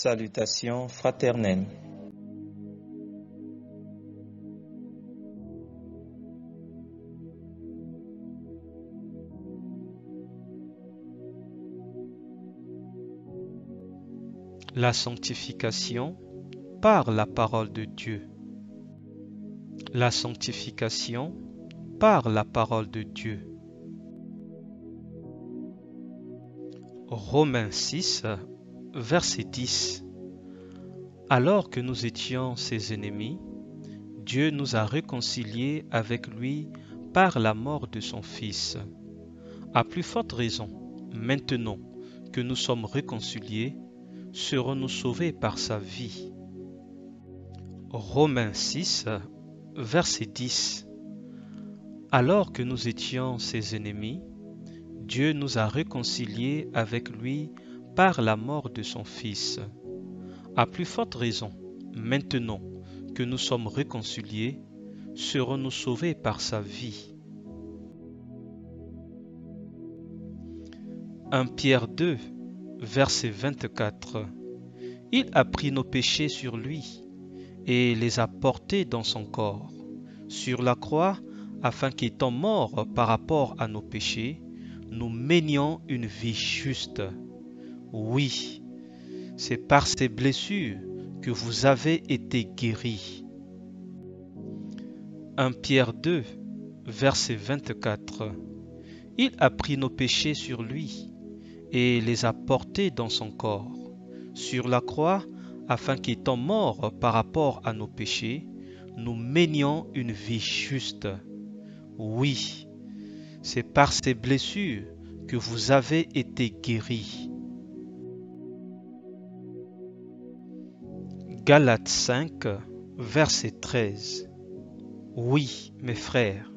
Salutations fraternelles. La sanctification par la parole de Dieu. La sanctification par la parole de Dieu. Romains 6, verset 10. Alors que nous étions ses ennemis, Dieu nous a réconciliés avec lui par la mort de son Fils. À plus forte raison, maintenant que nous sommes réconciliés, serons-nous sauvés par sa vie. Romains 6, verset 10. Alors que nous étions ses ennemis, Dieu nous a réconciliés avec lui par la mort de son Fils. À plus forte raison, maintenant que nous sommes réconciliés, serons-nous sauvés par sa vie. 1 Pierre 2, verset 24. Il a pris nos péchés sur lui et les a portés dans son corps, sur la croix, afin qu'étant morts par rapport à nos péchés, nous menions une vie juste. Oui, c'est par ces blessures que vous avez été guéris. 1 Pierre 2, verset 24. Il a pris nos péchés sur lui et les a portés dans son corps, sur la croix, afin qu'étant morts par rapport à nos péchés, nous menions une vie juste. Oui, c'est par ces blessures que vous avez été guéris. Galates 5, verset 13. Oui, mes frères,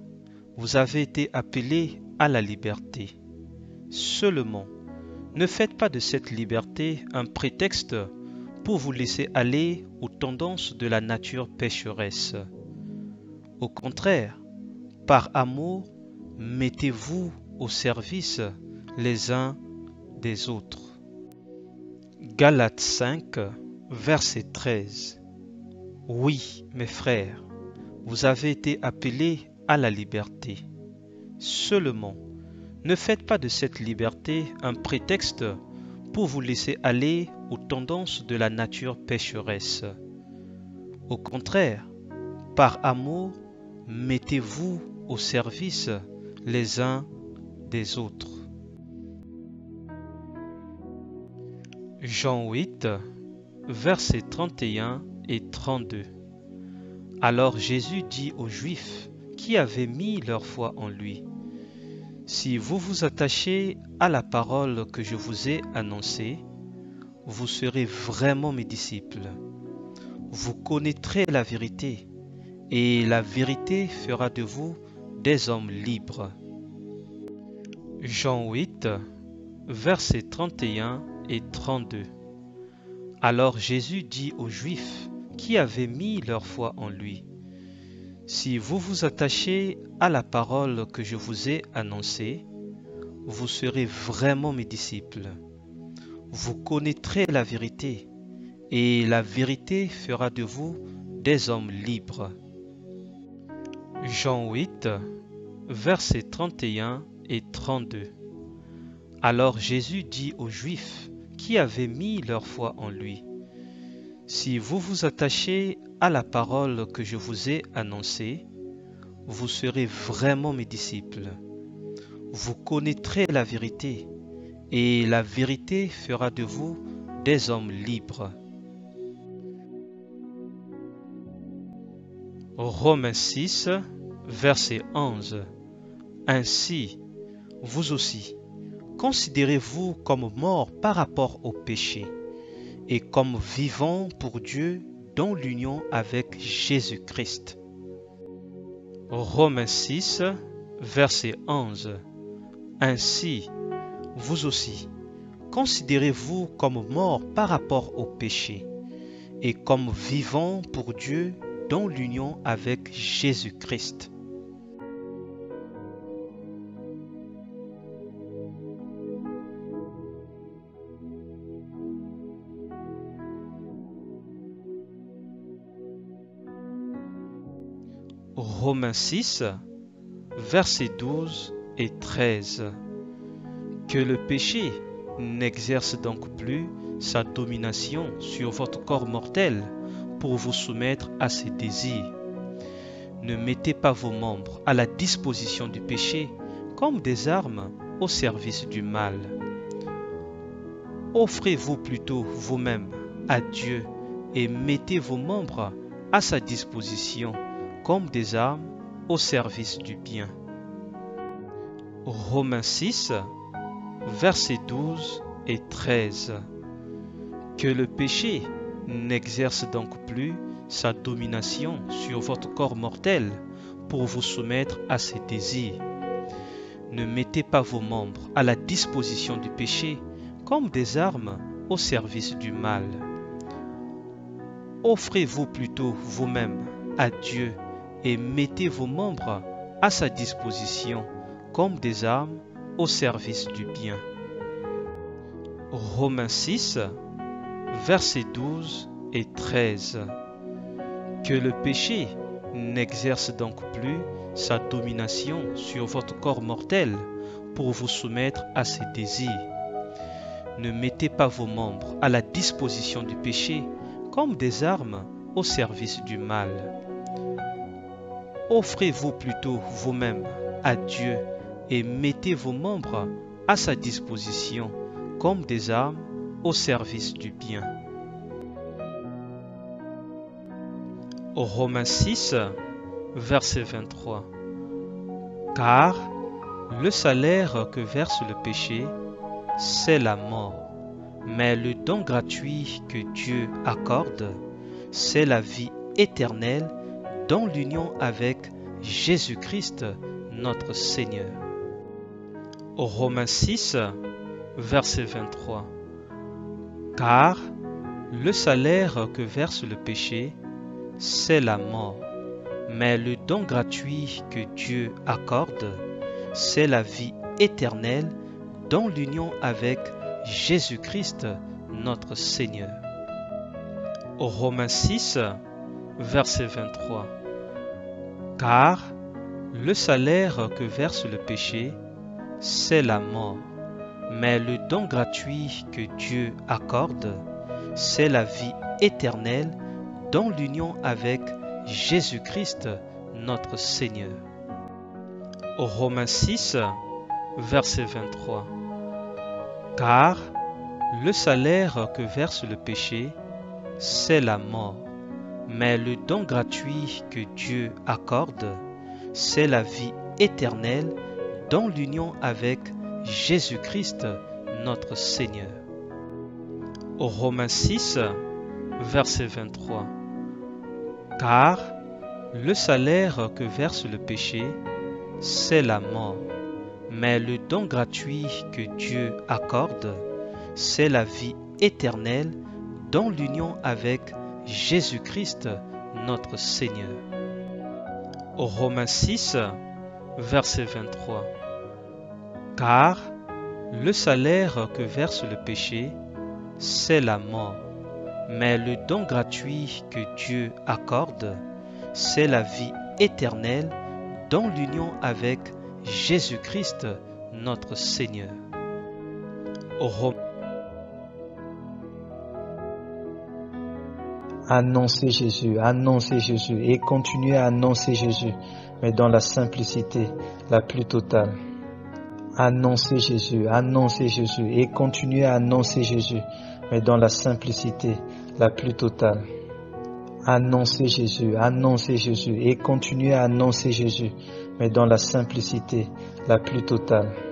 vous avez été appelés à la liberté. Seulement, ne faites pas de cette liberté un prétexte pour vous laisser aller aux tendances de la nature pécheresse. Au contraire, par amour, mettez-vous au service les uns des autres. Galates 5, verset 13. Oui, mes frères, vous avez été appelés à la liberté. Seulement, ne faites pas de cette liberté un prétexte pour vous laisser aller aux tendances de la nature pécheresse. Au contraire, par amour, mettez-vous au service les uns des autres. Jean 8, versets 31 et 32. Alors Jésus dit aux Juifs qui avaient mis leur foi en lui: Si vous vous attachez à la parole que je vous ai annoncée, vous serez vraiment mes disciples. Vous connaîtrez la vérité, et la vérité fera de vous des hommes libres. Jean 8, versets 31 et 32. Alors Jésus dit aux Juifs qui avaient mis leur foi en lui: Si vous vous attachez à la parole que je vous ai annoncée, vous serez vraiment mes disciples. Vous connaîtrez la vérité, et la vérité fera de vous des hommes libres. Jean 8, versets 31 et 32. Alors Jésus dit aux Juifs qui avaient mis leur foi en lui: Si vous vous attachez à la parole que je vous ai annoncée, vous serez vraiment mes disciples. Vous connaîtrez la vérité, et la vérité fera de vous des hommes libres. Romains 6, verset 11. Ainsi, vous aussi, considérez-vous comme morts par rapport au péché, et comme vivants pour Dieu dans l'union avec Jésus-Christ. Romains 6, verset 11. Ainsi, vous aussi, considérez-vous comme morts par rapport au péché, et comme vivants pour Dieu dans l'union avec Jésus-Christ. Romains 6, versets 12 et 13. Que le péché n'exerce donc plus sa domination sur votre corps mortel pour vous soumettre à ses désirs. Ne mettez pas vos membres à la disposition du péché comme des armes au service du mal. Offrez-vous plutôt vous-même à Dieu et mettez vos membres à sa disposition comme des armes au service du bien. Romains 6, versets 12 et 13. Que le péché n'exerce donc plus sa domination sur votre corps mortel pour vous soumettre à ses désirs. Ne mettez pas vos membres à la disposition du péché comme des armes au service du mal. Offrez-vous plutôt vous-même à Dieu et mettez vos membres à sa disposition comme des armes au service du bien. Romains 6, versets 12 et 13. Que le péché n'exerce donc plus sa domination sur votre corps mortel pour vous soumettre à ses désirs. Ne mettez pas vos membres à la disposition du péché comme des armes au service du mal. Offrez-vous plutôt vous-même à Dieu et mettez vos membres à sa disposition comme des armes au service du bien. Romains 6, verset 23. Car le salaire que verse le péché, c'est la mort, mais le don gratuit que Dieu accorde, c'est la vie éternelle dans l'union avec Jésus-Christ, notre Seigneur. Romains 6, verset 23. Car le salaire que verse le péché, c'est la mort, mais le don gratuit que Dieu accorde, c'est la vie éternelle dans l'union avec Jésus-Christ, notre Seigneur. Romains 6, verset 23. Car le salaire que verse le péché, c'est la mort, mais le don gratuit que Dieu accorde, c'est la vie éternelle dans l'union avec Jésus-Christ, notre Seigneur. Romains 6, verset 23. Car le salaire que verse le péché, c'est la mort, mais le don gratuit que Dieu accorde, c'est la vie éternelle dans l'union avec Jésus-Christ, notre Seigneur. Romains 6, verset 23. Car le salaire que verse le péché, c'est la mort, mais le don gratuit que Dieu accorde, c'est la vie éternelle dans l'union avec Jésus-Christ, notre Seigneur. Romains 6, verset 23. Car le salaire que verse le péché, c'est la mort, mais le don gratuit que Dieu accorde, c'est la vie éternelle dans l'union avec Jésus-Christ, notre Seigneur. Annoncez Jésus et continuez à annoncer Jésus, mais dans la simplicité la plus totale. Annoncez Jésus et continuez à annoncer Jésus, mais dans la simplicité la plus totale. Annoncez Jésus et continuez à annoncer Jésus, mais dans la simplicité la plus totale.